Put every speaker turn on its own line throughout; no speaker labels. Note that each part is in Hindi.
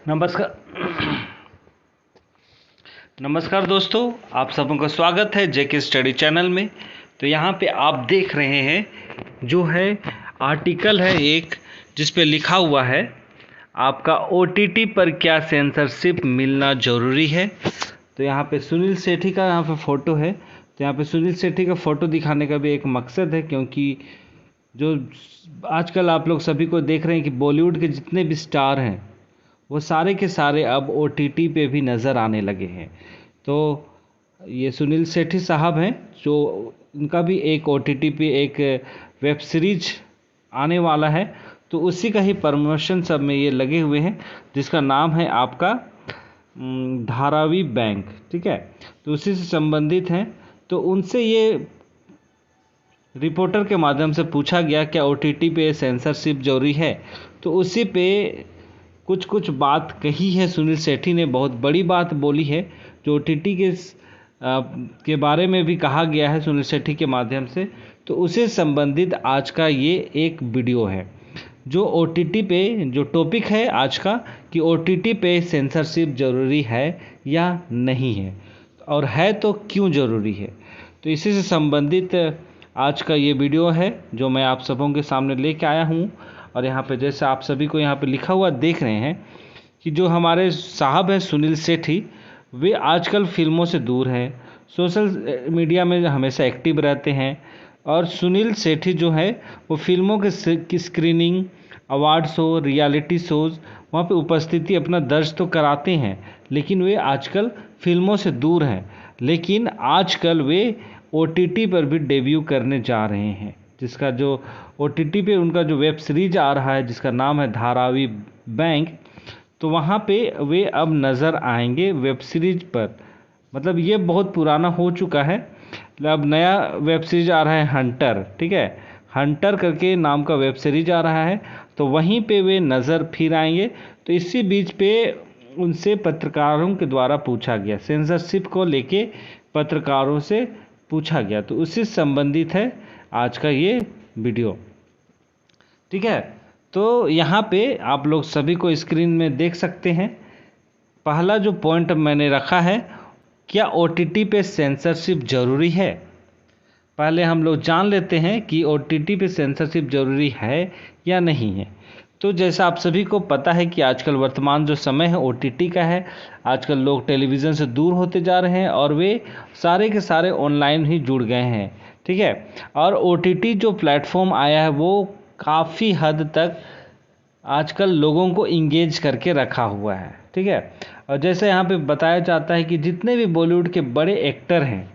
नमस्कार। नमस्कार दोस्तों, आप सबों का स्वागत है जेके स्टडी चैनल में। तो यहाँ पे आप देख रहे हैं जो है आर्टिकल है एक, जिस पे लिखा हुआ है आपका ओटीटी पर क्या सेंसरशिप मिलना ज़रूरी है। तो यहाँ पे सुनील सेठी का यहाँ पे फ़ोटो है। तो यहाँ पे सुनील सेठी का फ़ोटो दिखाने का भी एक मकसद है, क्योंकि जो आजकल आप लोग सभी को देख रहे हैं कि बॉलीवुड के जितने भी स्टार हैं वो सारे के सारे अब ओटीटी पे भी नज़र आने लगे हैं। तो ये सुनील सेठी साहब हैं, जो इनका भी एक ओटीटी पे एक वेब सीरीज आने वाला है। तो उसी का ही प्रमोशन सब में ये लगे हुए हैं, जिसका नाम है आपका धारावी बैंक। ठीक है, तो उसी से संबंधित हैं। तो उनसे ये रिपोर्टर के माध्यम से पूछा गया क्या ओटीटी पे सेंसरशिप जरूरी है। तो उसी पे कुछ बात कही है सुनील सेठी ने, बहुत बड़ी बात बोली है। जो ओटीटी के बारे में भी कहा गया है सुनील सेठी के माध्यम से। तो उससे संबंधित आज का ये एक वीडियो है, जो ओटीटी पे जो टॉपिक है आज का, कि ओटीटी पे सेंसरशिप ज़रूरी है या नहीं है, और है तो क्यों ज़रूरी है। तो इसी से संबंधित आज का ये वीडियो है जो मैं आप सबों के सामने लेके आया हूँ। और यहाँ पे जैसे आप सभी को यहाँ पे लिखा हुआ देख रहे हैं कि जो हमारे साहब हैं सुनील सेठी, वे आजकल फिल्मों से दूर हैं, सोशल मीडिया में हमेशा एक्टिव रहते हैं। और सुनील सेठी जो है वो फिल्मों की screening, award show, reality shows वहाँ पे उपस्थिति अपना दर्ज तो कराते हैं, लेकिन वे आजकल फिल्मों से दूर हैं। लेकिन आजकल वे ओटीटी पर भी डेब्यू करने जा रहे हैं, जिसका जो ओटीटी पे उनका जो वेब सीरीज आ रहा है जिसका नाम है धारावी बैंक। तो वहाँ पे वे अब नज़र आएंगे वेब सीरीज पर। मतलब ये बहुत पुराना हो चुका है, अब नया वेब सीरीज आ रहा है हंटर। ठीक है, हंटर करके नाम का वेब सीरीज आ रहा है, तो वहीं पे वे नज़र फिर आएंगे। तो इसी बीच पे उनसे पत्रकारों के द्वारा पूछा गया, सेंसरशिप को लेके पत्रकारों से पूछा गया। तो उससे संबंधित है आज का ये वीडियो। ठीक है, तो यहाँ पे आप लोग सभी को स्क्रीन में देख सकते हैं। पहला जो पॉइंट मैंने रखा है, क्या ओटीटी पे सेंसरशिप ज़रूरी है। पहले हम लोग जान लेते हैं कि ओटीटी पे सेंसरशिप ज़रूरी है या नहीं है। तो जैसा आप सभी को पता है कि आजकल वर्तमान जो समय है ओटीटी का है। आजकल लोग टेलीविज़न से दूर होते जा रहे हैं और वे सारे के सारे ऑनलाइन ही जुड़ गए हैं। ठीक है, और ओटीटी जो प्लेटफॉर्म आया है वो काफ़ी हद तक आजकल लोगों को इंगेज करके रखा हुआ है। ठीक है, और जैसे यहाँ पे बताया जाता है कि जितने भी बॉलीवुड के बड़े एक्टर हैं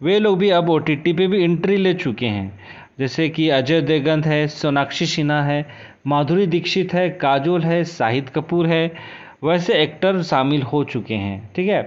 वे लोग भी अब ओटीटी पे भी एंट्री ले चुके हैं। जैसे कि अजय देवगन है, सोनाक्षी सिन्हा है, माधुरी दीक्षित है, काजोल है, शाहिद कपूर है, वैसे एक्टर शामिल हो चुके हैं। ठीक है,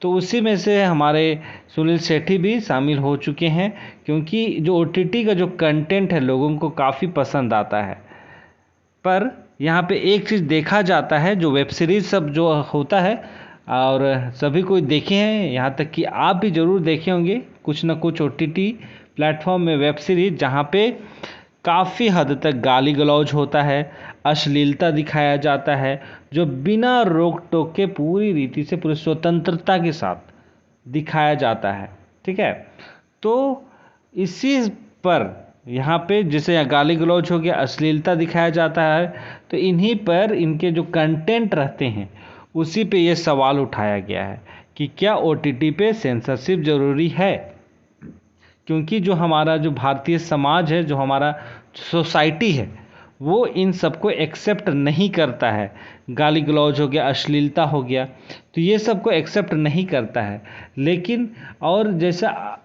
तो उसी में से हमारे सुनील सेठी भी शामिल हो चुके हैं, क्योंकि जो ओटीटी का जो कंटेंट है लोगों को काफ़ी पसंद आता है। पर यहाँ पे एक चीज़ देखा जाता है, जो वेब सीरीज़ सब जो होता है और सभी कोई देखे हैं, यहाँ तक कि आप भी ज़रूर देखे होंगे कुछ ना कुछ ओटीटी प्लेटफॉर्म में वेब सीरीज, जहाँ पे काफ़ी हद तक गाली गलौज होता है, अश्लीलता दिखाया जाता है, जो बिना रोक टोक के पूरी रीति से पूरी स्वतंत्रता के साथ दिखाया जाता है। ठीक है, तो इसी पर यहाँ पे जैसे गाली गलौज हो गया, अश्लीलता दिखाया जाता है, तो इन्हीं पर इनके जो कंटेंट रहते हैं उसी पे ये सवाल उठाया गया है कि क्या ओटीटी पे सेंसरशिप ज़रूरी है। क्योंकि जो हमारा जो भारतीय समाज है, जो हमारा सोसाइटी है, वो इन सबको एक्सेप्ट नहीं करता है। गाली गलौज हो गया, अश्लीलता हो गया, तो ये सबको एक्सेप्ट नहीं करता है। लेकिन और जैसा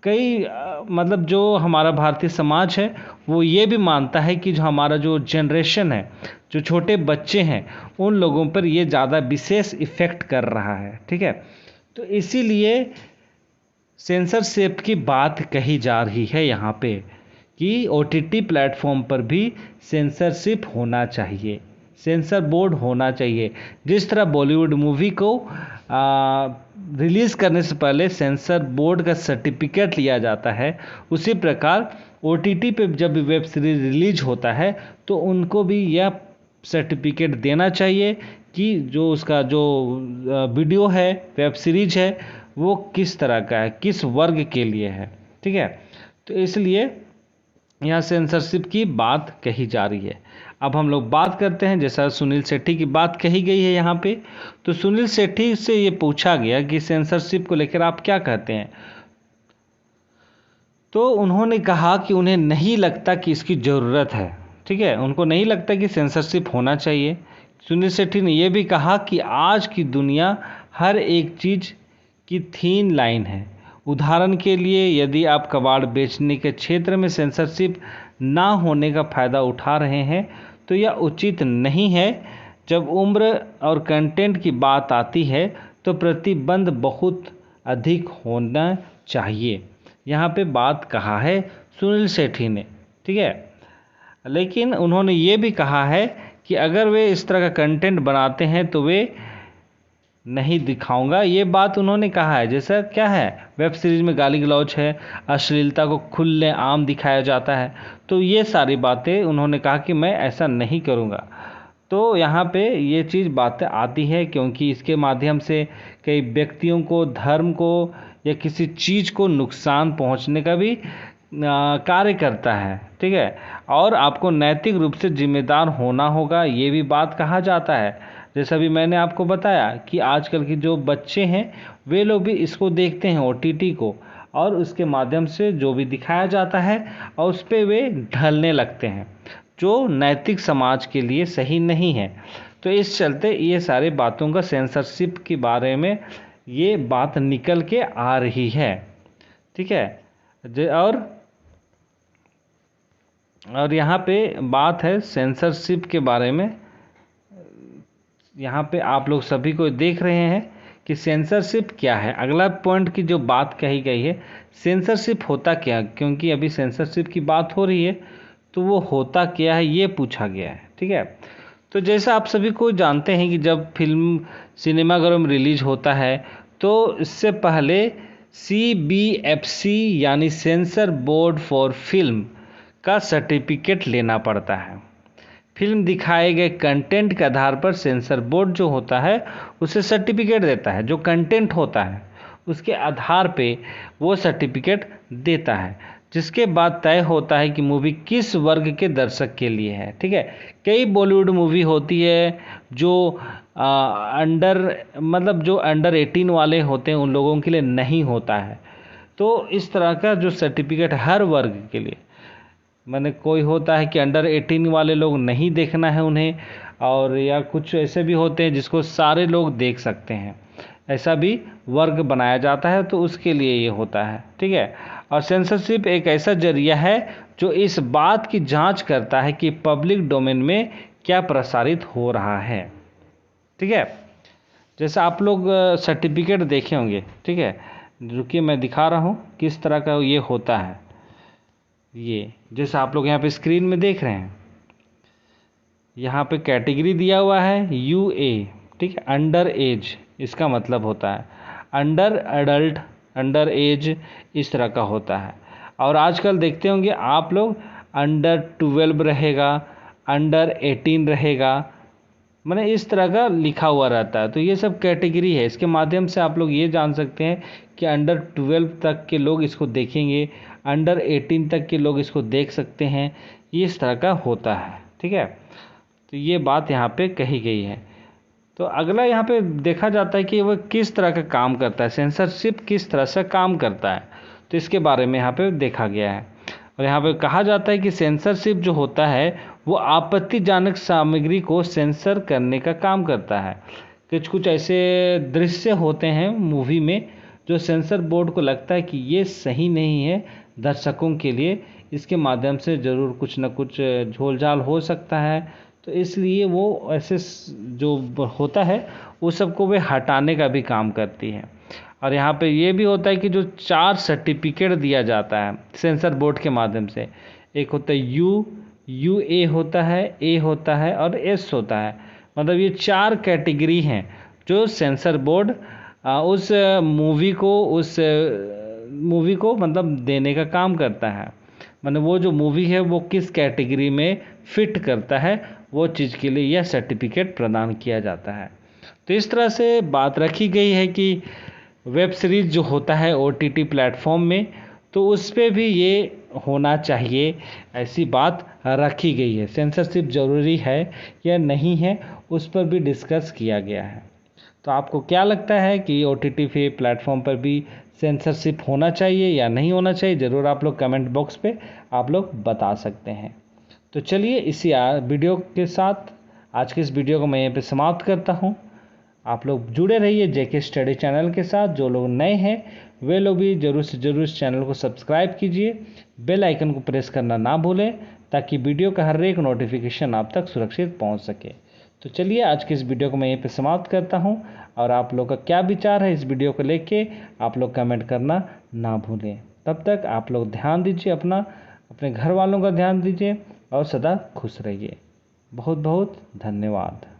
कई मतलब जो हमारा भारतीय समाज है वो ये भी मानता है कि जो हमारा जो जनरेशन है, जो छोटे बच्चे हैं, उन लोगों पर ये ज़्यादा विशेष इफ़ेक्ट कर रहा है। ठीक है, तो इसीलिए सेंसरशिप की बात कही जा रही है यहाँ पे कि ओटीटी प्लेटफॉर्म पर भी सेंसरशिप होना चाहिए, सेंसर बोर्ड होना चाहिए। जिस तरह बॉलीवुड मूवी को रिलीज़ करने से पहले सेंसर बोर्ड का सर्टिफिकेट लिया जाता है, उसी प्रकार ओटीटी पे जब वेब सीरीज रिलीज होता है तो उनको भी यह सर्टिफिकेट देना चाहिए कि जो उसका जो वीडियो है, वेब सीरीज है, वो किस तरह का है, किस वर्ग के लिए है। ठीक है, तो इसलिए यहाँ सेंसरशिप की बात कही जा रही है। अब हम लोग बात करते हैं, जैसा सुनील शेट्टी की बात कही गई है यहाँ पे, तो सुनील शेट्टी से ये पूछा गया कि सेंसरशिप को लेकर आप क्या कहते हैं, तो उन्होंने कहा कि उन्हें नहीं लगता कि इसकी ज़रूरत है। ठीक है, उनको नहीं लगता कि सेंसरशिप होना चाहिए। सुनील शेट्टी ने यह भी कहा कि आज की दुनिया हर एक चीज़ की थीन लाइन है। उदाहरण के लिए, यदि आप कबाड़ बेचने के क्षेत्र में सेंसरशिप ना होने का फ़ायदा उठा रहे हैं तो यह उचित नहीं है। जब उम्र और कंटेंट की बात आती है तो प्रतिबंध बहुत अधिक होना चाहिए। यहाँ पे बात कहा है सुनील शेट्टी ने। ठीक है, लेकिन उन्होंने ये भी कहा है कि अगर वे इस तरह का कंटेंट बनाते हैं तो वे नहीं दिखाऊंगा, ये बात उन्होंने कहा है। जैसा क्या है, वेब सीरीज में गाली गलौज है, अश्लीलता को खुले आम दिखाया जाता है, तो ये सारी बातें उन्होंने कहा कि मैं ऐसा नहीं करूँगा। तो यहाँ पे ये चीज़ बातें आती है क्योंकि इसके माध्यम से कई व्यक्तियों को, धर्म को या किसी चीज़ को नुकसान पहुँचने का भी कार्य करता है। ठीक है, और आपको नैतिक रूप से जिम्मेदार होना होगा, ये भी बात कहा जाता है। जैसा भी मैंने आपको बताया कि आजकल के जो बच्चे हैं वे लोग भी इसको देखते हैं, OTT को, और उसके माध्यम से जो भी दिखाया जाता है और उस पर वे ढलने लगते हैं, जो नैतिक समाज के लिए सही नहीं है। तो इस चलते ये सारे बातों का सेंसरशिप के बारे में ये बात निकल के आ रही है। ठीक है, और यहाँ पे बात है सेंसरशिप के बारे में। यहाँ पे आप लोग सभी को देख रहे हैं कि सेंसरशिप क्या है। अगला पॉइंट की जो बात कही गई है, सेंसरशिप होता क्या, क्योंकि अभी सेंसरशिप की बात हो रही है तो वो होता क्या है ये पूछा गया है। ठीक है, तो जैसा आप सभी को जानते हैं कि जब फिल्म सिनेमाघरों में रिलीज होता है तो इससे पहले CBFC यानी सेंसर बोर्ड फॉर फिल्म का सर्टिफिकेट लेना पड़ता है। फिल्म दिखाए गए कंटेंट के आधार पर सेंसर बोर्ड जो होता है उसे सर्टिफिकेट देता है। जो कंटेंट होता है उसके आधार पे वो सर्टिफिकेट देता है, जिसके बाद तय होता है कि मूवी किस वर्ग के दर्शक के लिए है। ठीक है, कई बॉलीवुड मूवी होती है जो जो अंडर 18 वाले होते हैं उन लोगों के लिए नहीं होता है। तो इस तरह का जो सर्टिफिकेट हर वर्ग के लिए, मैंने कोई होता है कि अंडर 18 वाले लोग नहीं देखना है उन्हें, और या कुछ ऐसे भी होते हैं जिसको सारे लोग देख सकते हैं, ऐसा भी वर्ग बनाया जाता है, तो उसके लिए ये होता है। ठीक है, और सेंसरशिप एक ऐसा जरिया है जो इस बात की जांच करता है कि पब्लिक डोमेन में क्या प्रसारित हो रहा है। ठीक है, जैसा आप लोग सर्टिफिकेट देखे होंगे। ठीक है, रुकिए मैं दिखा रहा हूँ किस तरह का ये होता है। ये जैसा आप लोग यहाँ पे स्क्रीन में देख रहे हैं, यहाँ पे कैटेगरी दिया हुआ है UA। ठीक है, अंडर एज इसका मतलब होता है, अंडर एडल्ट, अंडर एज इस तरह का होता है। और आजकल देखते होंगे आप लोग अंडर 12 रहेगा, अंडर 18 रहेगा, मैंने इस तरह का लिखा हुआ रहता है। तो ये सब कैटेगरी है, इसके माध्यम से आप लोग ये जान सकते हैं कि अंडर 12 तक के लोग इसको देखेंगे, अंडर 18 तक के लोग इसको देख सकते हैं, ये इस तरह का होता है। ठीक है, तो ये बात यहाँ पे कही गई है। तो अगला यहाँ पे देखा जाता है कि वह किस तरह का काम करता है, सेंसरशिप किस तरह से काम करता है, तो इसके बारे में यहाँ पे देखा गया है। और यहाँ पे कहा जाता है कि सेंसरशिप जो होता है वो आपत्तिजनक सामग्री को सेंसर करने का काम करता है। कुछ ऐसे दृश्य होते हैं मूवी में जो सेंसर बोर्ड को लगता है कि ये सही नहीं है दर्शकों के लिए, इसके माध्यम से ज़रूर कुछ न कुछ झोलझाल हो सकता है, तो इसलिए वो ऐसे जो होता है वो सबको वे हटाने का भी काम करती है। और यहाँ पे ये भी होता है कि जो 4 सर्टिफिकेट दिया जाता है सेंसर बोर्ड के माध्यम से, एक होता है UA होता है, A होता है और S होता है। मतलब ये 4 कैटेगरी हैं जो सेंसर बोर्ड उस मूवी को मतलब देने का काम करता है। मतलब वो जो मूवी है वो किस कैटेगरी में फिट करता है वो चीज़ के लिए यह सर्टिफिकेट प्रदान किया जाता है। तो इस तरह से बात रखी गई है कि वेब सीरीज़ जो होता है OTT प्लेटफॉर्म में, तो उस पर भी ये होना चाहिए, ऐसी बात रखी गई है। सेंसरशिप ज़रूरी है या नहीं है, उस पर भी डिस्कस किया गया है। तो आपको क्या लगता है कि OTT पे प्लेटफॉर्म पर भी सेंसरशिप होना चाहिए या नहीं होना चाहिए? ज़रूर आप लोग कमेंट बॉक्स पे आप लोग बता सकते हैं। तो चलिए इसी वीडियो के साथ आज के इस वीडियो को मैं यहीं पे समाप्त करता हूँ। आप लोग जुड़े रहिए JK स्टडी चैनल के साथ। जो लोग नए हैं वे लोग भी ज़रूर से ज़रूर इस चैनल को सब्सक्राइब कीजिए, बेल आइकन को प्रेस करना ना भूलें, ताकि वीडियो का हर एक नोटिफिकेशन आप तक सुरक्षित पहुंच सके। तो चलिए आज के इस वीडियो को मैं यहीं पे समाप्त करता हूं, और आप लोग का क्या विचार है इस वीडियो को लेके आप लोग कमेंट करना ना भूलें। तब तक आप लोग ध्यान दीजिए अपने घर वालों का ध्यान दीजिए और सदा खुश रहिए। बहुत बहुत धन्यवाद।